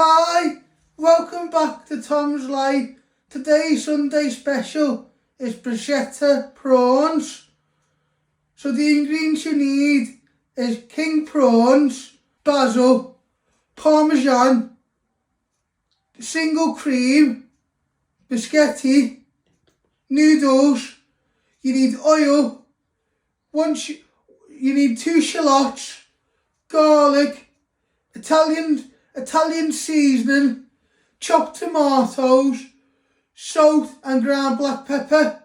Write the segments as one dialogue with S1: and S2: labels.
S1: Hi, welcome back to Tom's Life. Today's Sunday special is bruschetta prawns. So the ingredients you need is king prawns, basil, parmesan, single cream, biscotti, noodles. You need oil. You need 2 shallots, garlic, Italian seasoning, chopped tomatoes, salt and ground black pepper.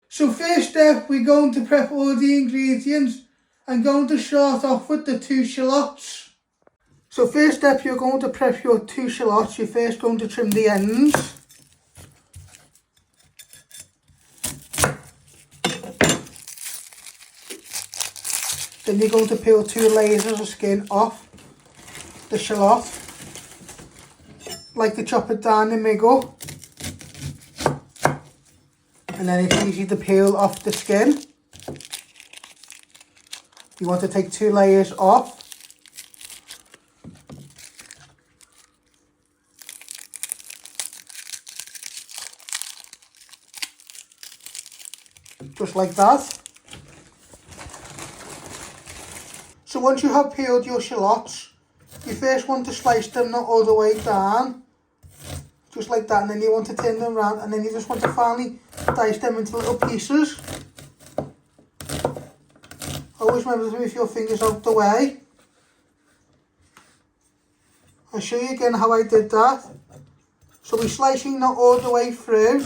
S1: So first step, we're going to prep all the ingredients. I'm going to start off with the 2 shallots. So first step, you're going to prep your 2 shallots. You're first going to trim the ends. Then you're going to peel 2 layers of skin off the shallot. Like to chop it down the middle. And then it's easy to peel off the skin. You want to take 2 layers off. Just like that. So once you have peeled your shallots, you first want to slice them not all the way down, just like that, and then you want to turn them around, and then you just want to finally dice them into little pieces. Always remember to move your fingers out the way. I'll show you again how I did that. So we're slicing not all the way through.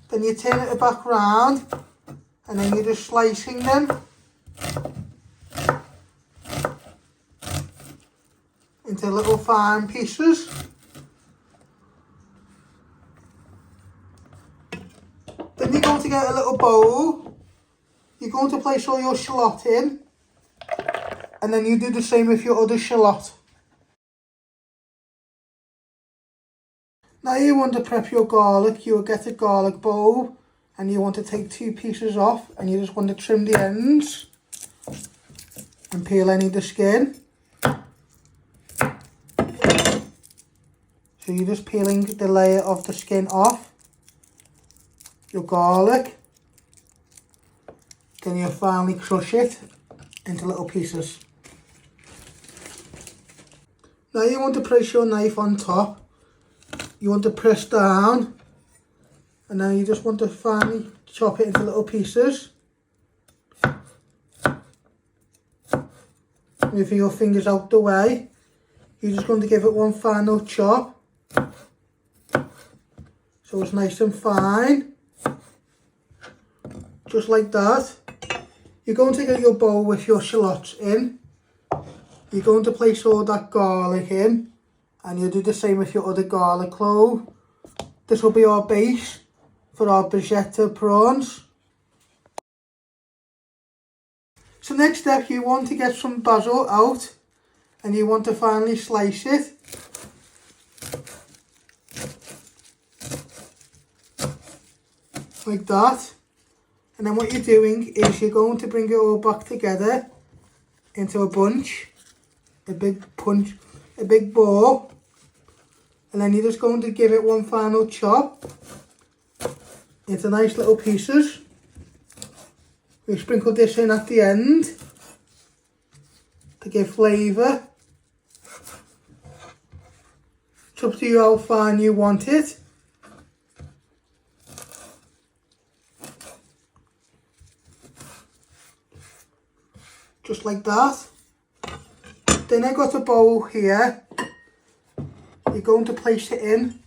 S1: Then you turn it back round. And then you're just slicing them into little fine pieces. Then you're going to get a little bowl. You're going to place all your shallot in. And then you do the same with your other shallot. Now you want to prep your garlic. You will get a garlic bowl. And you want to take 2 pieces off, and you just want to trim the ends and peel any of the skin. So you're just peeling the layer of the skin off your garlic. Then you'll finally crush it into little pieces. Now you want to place your knife on top. You want to press down. And now you just want to finally chop it into little pieces. Moving your fingers out the way. You're just going to give it one final chop. So it's nice and fine. Just like that. You're going to get your bowl with your shallots in. You're going to place all that garlic in. And you'll do the same with your other garlic clove. This will be our base for our bruschetta prawns. So next step, you want to get some basil out, and you want to finally slice it. Like that. And then what you're doing is you're going to bring it all back together into a bunch, a big ball. And then you're just going to give it one final chop into nice little pieces. We sprinkle this in at the end to give flavour. It's up to you how fine you want it. Just like that. Then I got a bowl here. You're going to place it in.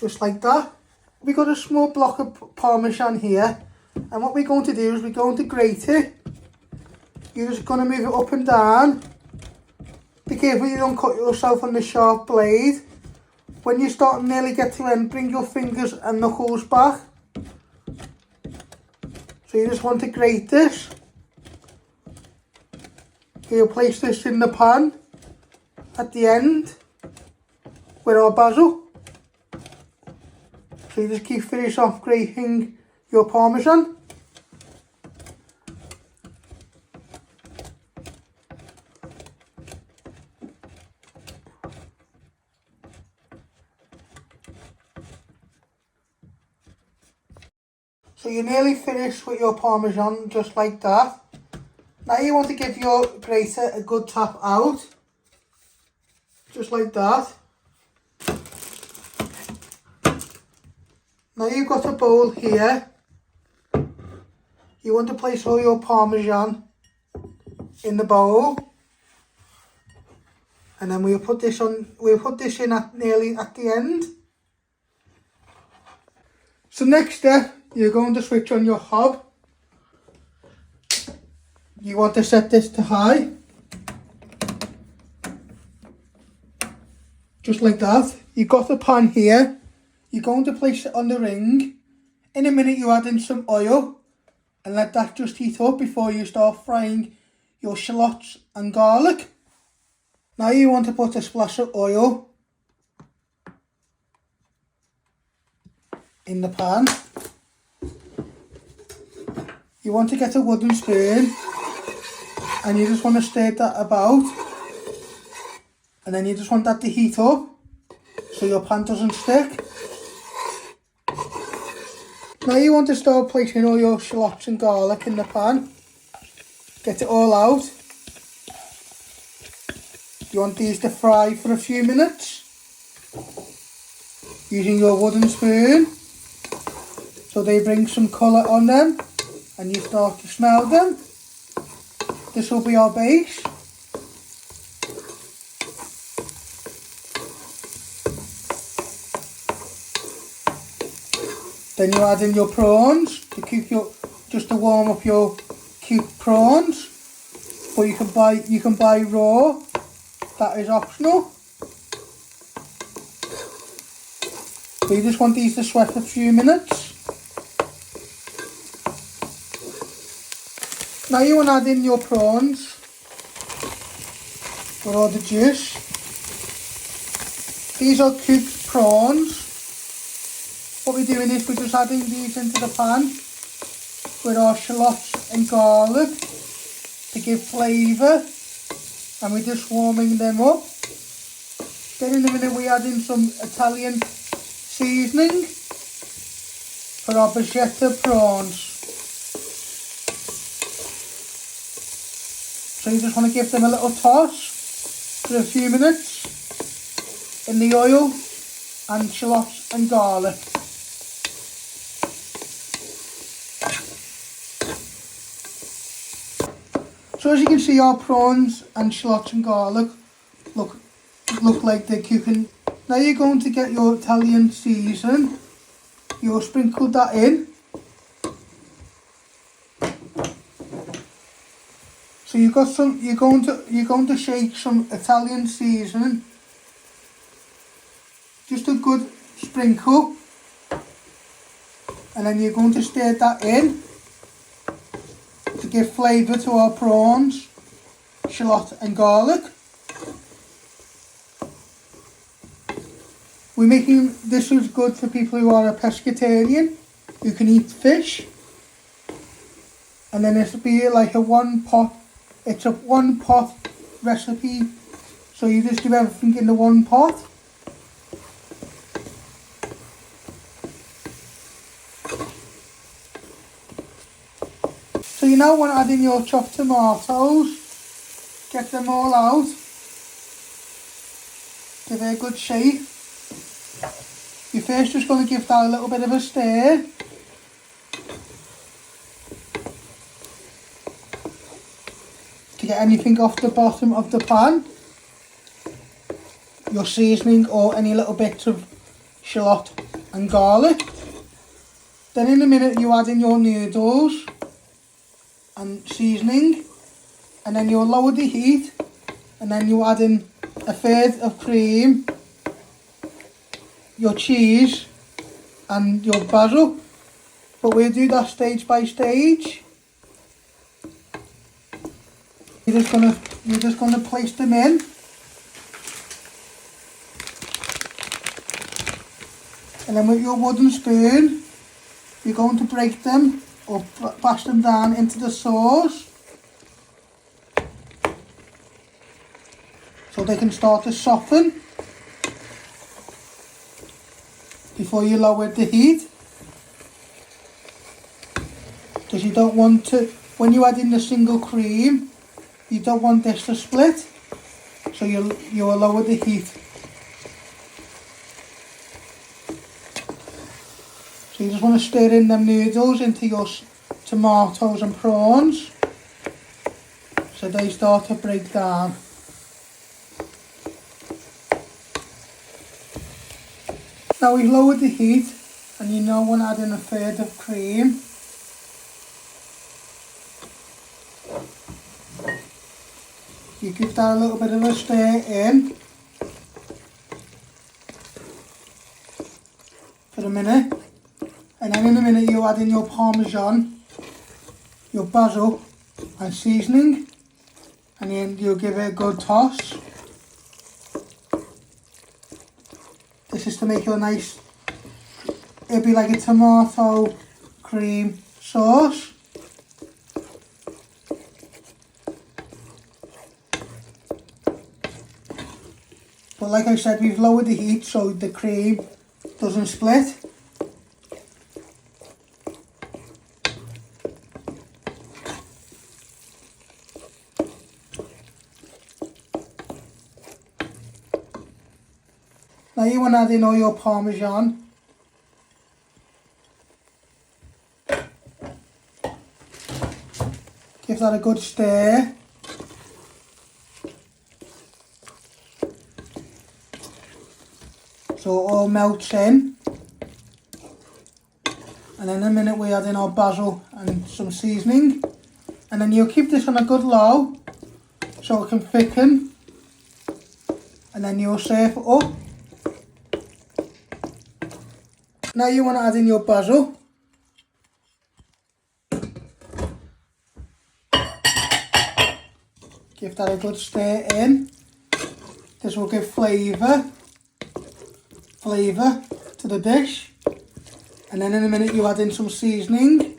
S1: Just like that. We got a small block of Parmesan here, and what we're going to do is we're going to grate it. You're just going to move it up and down. Be careful you don't cut yourself on the sharp blade. When you start nearly get to the end, bring your fingers and knuckles back. So you just want to grate this. You'll place this in the pan at the end with our basil. So you just finish off grating your Parmesan. So you're nearly finished with your Parmesan, just like that. Now you want to give your grater a good tap out, just like that. Now you've got a bowl here. You want to place all your Parmesan in the bowl, and then we'll put this in nearly at the end. So next step, you're going to switch on your hob. You want to set this to high, just like that. You've got the pan here. You're going to place it on the ring. In a minute you add in some oil and let that just heat up before you start frying your shallots and garlic. Now you want to put a splash of oil in the pan. You want to get a wooden spoon and you just want to stir that about, and then you just want that to heat up so your pan doesn't stick. Now you want to start placing all your shallots and garlic in the pan. Get it all out. You want these to fry for a few minutes using your wooden spoon so they bring some colour on them and you start to smell them. This will be our base. Then you add in your prawns just to warm up your cute prawns. But you can buy raw. That is optional. But you just want these to sweat for a few minutes. Now you want to add in your prawns with all the juice. These are cooked prawns. What we're doing is we're just adding these into the pan with our shallots and garlic to give flavour, and we're just warming them up. Then in a minute we add in some Italian seasoning for our Bruschetta prawns. So you just want to give them a little toss for a few minutes in the oil and shallots and garlic. So as you can see, our prawns and shallots and garlic look like they're cooking. Now you're going to get your Italian season. You'll sprinkle that in. So you're going to shake some Italian seasoning. Just a good sprinkle. And then you're going to stir that in to give flavour to our prawns, shallot and garlic. This is good for people who are a pescatarian, who can eat fish. And then it'll be like it's a one pot recipe, so you just do everything in the one pot. So you now want to add in your chopped tomatoes, get them all out, give it a good shake. You're first just going to give that a little bit of a stir. To get anything off the bottom of the pan, your seasoning or any little bits of shallot and garlic. Then in a minute you add in your noodles and seasoning, and then you'll lower the heat, and then you add in a third of cream, your cheese and your basil, but we'll do that stage by stage. You're just gonna place them in. And then with your wooden spoon, you're going to break them or bash them down into the sauce so they can start to soften before you lower the heat. because you don't want to, when you add in the single cream, you don't want this to split, so you'll lower the heat. So you just want to stir in them noodles into your tomatoes and prawns so they start to break down. Now we've lowered the heat, and you now want to add in a third of cream. You give that a little bit of a stir in for a minute, and then in a minute you add in your Parmesan, your basil and seasoning, and then you'll give it a good toss. This is to make it a nice, it'll be like a tomato cream sauce. But like I said, we've lowered the heat so the cream doesn't split. Now you want to add in all your Parmesan. Give that a good stir. So it all melts in. And in a minute we add in our basil and some seasoning. And then you'll keep this on a good low so it can thicken. And then you'll serve it up. Now you want to add in your basil. Give that a good stir in. This will give flavour to the dish. And then in a minute you add in some seasoning.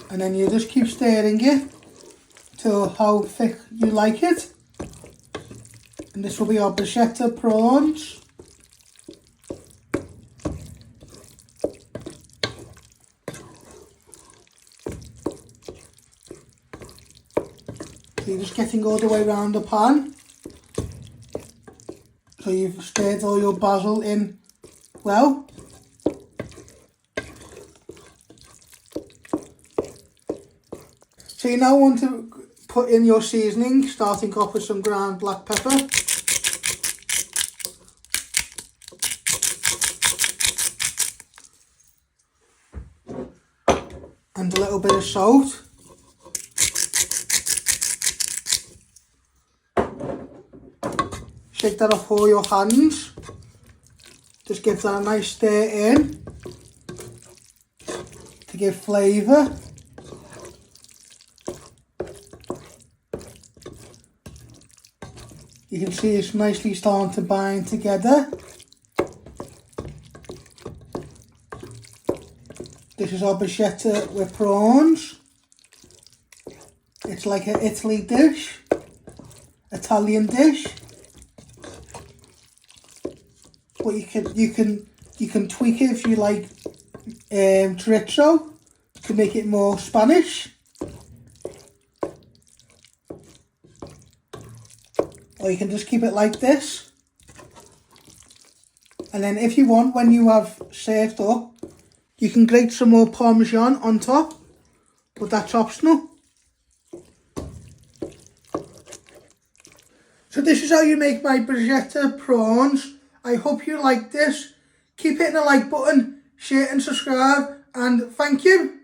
S1: And then you just keep stirring it to how thick you like it. And this will be our Bruschetta prawns. So you're just getting all the way around the pan. So you've stirred all your basil in well. So you now want to put in your seasoning, starting off with some ground black pepper. And a little bit of salt. Shake that off all your hands. Just give that a nice stir in to give flavour. You can see it's nicely starting to bind together. This is our bruschetta with prawns. It's like an Italian dish. But you can tweak it if you like chorizo to make it more Spanish. Or you can just keep it like this. And then if you want, when you have served up, you can grate some more Parmesan on top, but that's optional. So this is how you make my bruschetta prawns. I hope you like this. Keep hitting the like button, share and subscribe, and thank you.